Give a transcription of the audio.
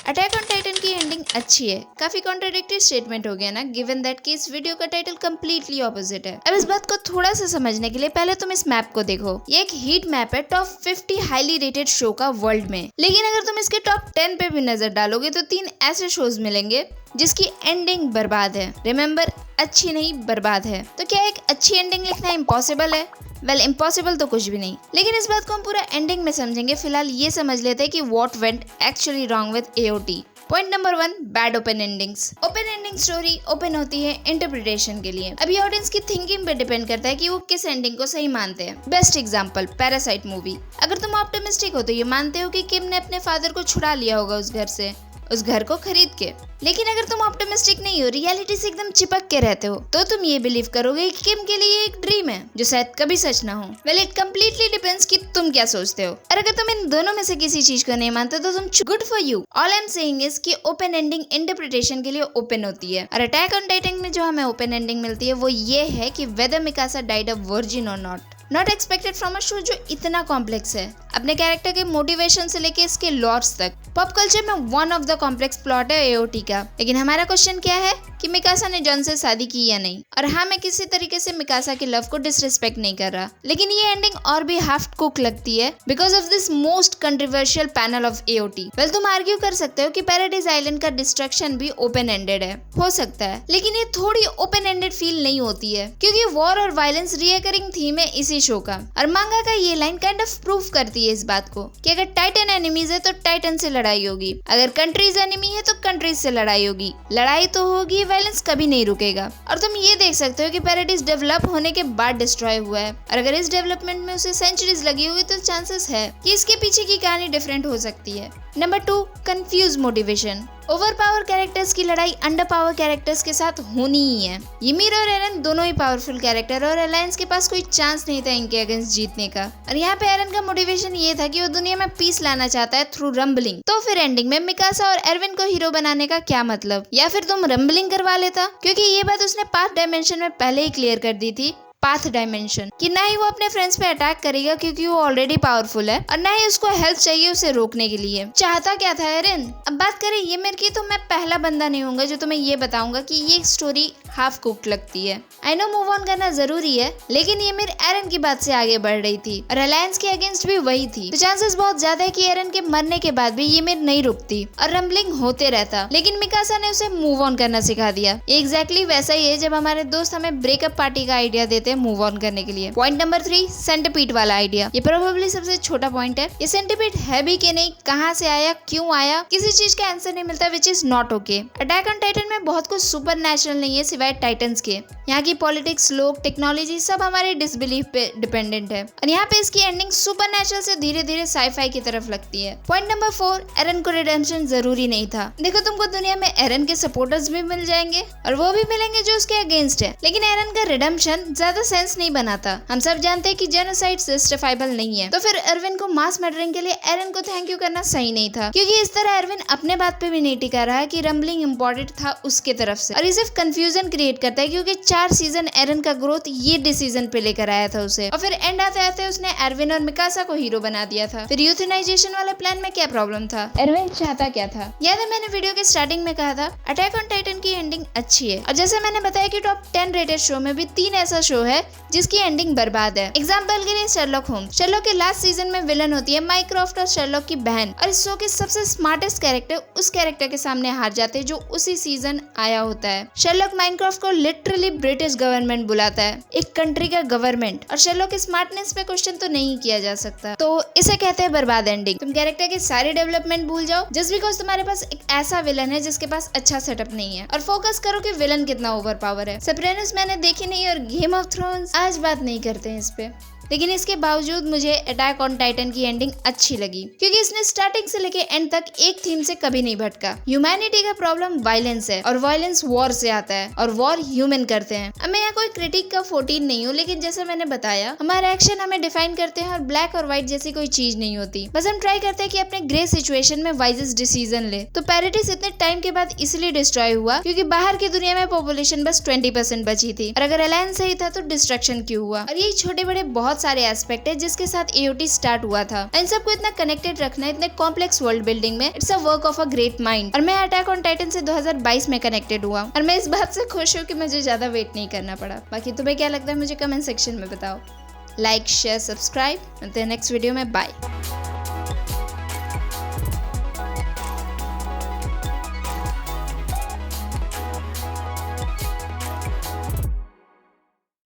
Attack on Titan की ending अच्छी है। काफी कॉन्ट्राडिक्टरी स्टेटमेंट हो गया ना, गिवन दैट कि इस वीडियो का टाइटल कम्प्लीटली ऑपोजिट है। अब इस बात को थोड़ा सा समझने के लिए पहले तुम इस मैप को देखो। ये एक हीट मैप है टॉप 50 हाईली रेटेड शो का वर्ल्ड में। लेकिन अगर तुम इसके टॉप 10 पे भी नजर डालोगे तो 3 ऐसे शोज मिलेंगे जिसकी एंडिंग बर्बाद है। रिमेम्बर, अच्छी नहीं, बर्बाद है। तो क्या एक अच्छी एंडिंग लिखना इम्पॉसिबल है? वेल, इम्पॉसिबल तो कुछ भी नहीं, लेकिन इस बात को हम पूरा एंडिंग में समझेंगे। फिलहाल ये समझ लेते हैं कि what went actually wrong with AOT। Point number 1, bad open endings. Open ending story open होती है इंटरप्रिटेशन के लिए। अभी ऑडियंस की थिंकिंग पे डिपेंड करता है कि वो किस एंडिंग को सही मानते हैं। Best example, parasite movie. अगर तुम ऑप्टिमिस्टिक हो तो ये मानते हो कि किम ने अपने फादर को छुड़ा लिया होगा उस घर से, उस घर को खरीद के। लेकिन अगर तुम ऑप्टिमिस्टिक नहीं हो, रियलिटी से एकदम चिपक के रहते हो, तो तुम ये बिलीव करोगे कि किम के लिए एक ड्रीम है जो शायद कभी सच ना हो। वेल, इट कम्प्लीटली डिपेंड्स कि तुम क्या सोचते हो। और अगर तुम इन दोनों में से किसी चीज को नहीं मानते तो तुम good for you. All I am saying is कि ओपन एंडिंग इंटरप्रिटेशन के लिए ओपन होती है। और अटैक ऑन टाइटन में जो हमें ओपन एंडिंग मिलती है वो ये है कि whether Mikasa died a virgin और not expected from a show जो इतना कॉम्प्लेक्स है, अपने कैरेक्टर के मोटिवेशन से लेके इसके लॉर्ड्स तक। पॉप कल्चर में one of the complex plot है AOT का। लेकिन हमारा क्वेश्चन क्या है कि मिकासा ने जॉन से शादी की या नहीं। और हाँ, मैं किसी तरीके से मिकासा के लव को डिसरिस्पेक्ट नहीं कर रहा, लेकिन ये एंडिंग और भी हाफ कुक लगती है because of this most controversial panel of AOT। Well, तुम आर्ग्यू कर सकते हो कि पैराडाइज आइलैंड का डिस्ट्रक्शन भी ओपन एंडेड है, हो सकता है, लेकिन ये थोड़ी ओपन एंडेड फील नहीं होती है क्योंकि वॉर और वायलेंस रिकरिंग थीम है इसी शो का। और मांगा का ये लाइन काइंड ऑफ प्रूफ करती है इस बात को कि अगर टाइटन एनिमीज है तो टाइटन से लड़ाई होगी, अगर कंट्रीज एनिमी है तो कंट्रीज से लड़ाई होगी। लड़ाई तो होगी, वायलेंस कभी नहीं रुकेगा। और तुम ये देख सकते हो कि पैराडाइज डेवलप होने के बाद डिस्ट्रॉय हुआ है, और अगर इस डेवलपमेंट में उसे सेंचुरीज लगी हुई तो चांसेस है कि इसके पीछे की कहानी डिफरेंट हो सकती है। Number 2, confuse motivation. Over power characters की लड़ाई अंडर पावर कैरेक्टर्स के साथ होनी ही है। ymir और एरन दोनों ही पावरफुल कैरेक्टर और अलायंस के पास कोई चांस नहीं था इनके अगेंस्ट जीतने का। और यहाँ पे एरन का मोटिवेशन ये था कि वो दुनिया में पीस लाना चाहता है थ्रू रंबलिंग। तो फिर एंडिंग में मिकासा और एरविन को हीरो बनाने का क्या मतलब? या फिर तुम रंबलिंग करवा लेता, क्योंकि ये बात उसने पाथ डायमेंशन में पहले ही क्लियर कर दी थी। पाथ डायमेंशन कि ना ही वो अपने फ्रेंड्स पे अटैक करेगा क्योंकि वो ऑलरेडी पावरफुल है, और ना ही उसको हेल्प चाहिए उसे रोकने के लिए। चाहता क्या था एरन? अब बात करें ymir की, तो मैं पहला बंदा नहीं होऊंगा जो तुम्हें ये बताऊंगा कि ये स्टोरी हाफ कुक्ड लगती है। आई नो मूव ऑन करना जरूरी है, लेकिन ymir एरन की बात से आगे बढ़ रही थी और अलायंस के अगेंस्ट भी वही थी। तो चांसेस बहुत ज्यादा है कि एरन के मरने के बाद भी ymir नहीं रुकती और रंबलिंग होते रहता। लेकिन मिकासा ने उसे मूव ऑन करना सिखा दिया। एग्जैक्टली वैसा ही है जब हमारे दोस्त हमें ब्रेकअप पार्टी का आइडिया देते हैं मूव ऑन करने के लिए। पॉइंट नंबर 3, सेंटीपीड वाला आइडिया। ये प्रोबेबली सबसे छोटा पॉइंट है। ये सेंटीपीड है भी कि नहीं, कहां से आया, क्यों आया, किसी चीज का आंसर नहीं मिलता, which is not okay. Attack on Titan में बहुत कुछ सुपर नेचुरल नहीं है सिवाय टाइटन्स के। यहाँ की पॉलिटिक्स, लोग, टेक्नोलॉजी सब हमारे डिसबिलीफ पे डिपेंडेंट है, और यहाँ पे इसकी एंडिंग सुपर नेचुरल से धीरे धीरे साईफाई की तरफ लगती है। पॉइंट नंबर 4, एरन को रिडेम्पशन जरूरी नहीं था। देखो, तुमको दुनिया में एरन के सपोर्टर्स भी मिल जाएंगे और वो भी मिलेंगे जो उसके अगेंस्ट है, लेकिन एरन का रिडेम्पशन ज्यादा सेंस नहीं बनाता। हम सब जानते हैं कि जेनोसाइड जस्टिफाइबल नहीं है, तो फिर एरविन को मास मर्डरिंग के लिए एरन को थैंक यू करना सही नहीं था, क्योंकि इस तरह एरविन अपने बात पे भी नहीं टिका रहा है कि रंबलिंग इम्पोर्टेंट था उसके तरफ से। और ये सिर्फ कंफ्यूजन क्रिएट करता है क्योंकि 4 सीजन एरन का ग्रोथ ये डिसीजन पे लेकर आया था उसे, और फिर एंड आते आते उसने एरविन और मिकासा को हीरो बना दिया था। फिर यूथनाइजेशन वाले प्लान में क्या प्रॉब्लम था? एरविन चाहता क्या था? याद है मैंने वीडियो के स्टार्टिंग में कहा था अटैक ऑन टाइटन की एंडिंग अच्छी है, और जैसे मैंने बताया कि टॉप 10 रेटेड शो में भी 3 ऐसा शो है जिसकी एंडिंग बर्बाद है। एग्जाम्पल के लिए शर्लॉक होम्स। शर्लॉक के लास्ट सीजन में विलन होती है माइक्रोफ्ट और शर्लॉक की बहन, और इस शो के सबसे स्मार्टेस्ट कैरेक्टर उस कैरेक्टर के सामने हार जाते हैं जो उसी सीजन आया होता है। शर्लॉक माइक्रोफ्ट को लिटरली ब्रिटिश गवर्नमेंट बुलाता है, एक कंट्री का गवर्नमेंट, और शर्लॉक की स्मार्टनेस पे क्वेश्चन तो नहीं किया जा सकता। तो इसे कहते हैं बर्बाद एंडिंग। तुम कैरेक्टर के सारे डेवलपमेंट भूल जाओ जस्ट बिकॉज तुम्हारे पास एक ऐसा विलन है जिसके पास अच्छा सेटअप नहीं है, और फोकस करो कि विलन कितना ओवर पावर है। सोप्रानोस मैंने देखी नहीं और गेम ऑफ थ्रोन्स आज बात नहीं करते हैं इस पे, लेकिन इसके बावजूद मुझे अटैक ऑन टाइटन की एंडिंग अच्छी लगी क्योंकि इसने स्टार्टिंग से लेके एंड तक एक थीम से कभी नहीं भटका। ह्यूमैनिटी का प्रॉब्लम वायलेंस है, और वायलेंस वॉर से आता है, और वॉर ह्यूमन करते हैं। अब मैं यहाँ कोई क्रिटिक का 14 नहीं हूँ, लेकिन जैसे मैंने बताया हमारे एक्शन हमें डिफाइन करते हैं, और ब्लैक और व्हाइट जैसी कोई चीज नहीं होती। बस हम ट्राई करते हैं कि अपने ग्रे सिचुएशन में वाइजेस्ट डिसीजन ले। तो पैरिटीज इतने टाइम के बाद इसलिए डिस्ट्रॉय हुआ क्योंकि बाहर की दुनिया में पॉपुलेशन बस 20% बची थी, और अगर अलायंस सही था तो डिस्ट्रक्शन क्यों हुआ। और ये छोटे बड़े बहुत बहुत सारे एस्पेक्ट है जिसके साथ AOT स्टार्ट हुआ था। इन सबको इतना कनेक्टेड रखना इतने कॉम्प्लेक्स वर्ल्ड बिल्डिंग में, it's a work of a great mind. और मैं अटैक ऑन टाइटन से 2022 में कनेक्टेड हुआ और मैं इस बात से खुश हूँ कि मुझे ज्यादा वेट नहीं करना पड़ा। बाकी तुम्हें क्या लगता है मुझे कमेंट सेक्शन में बताओ। Like, share, subscribe. मिलते हैं नेक्स्ट वीडियो में। बाय।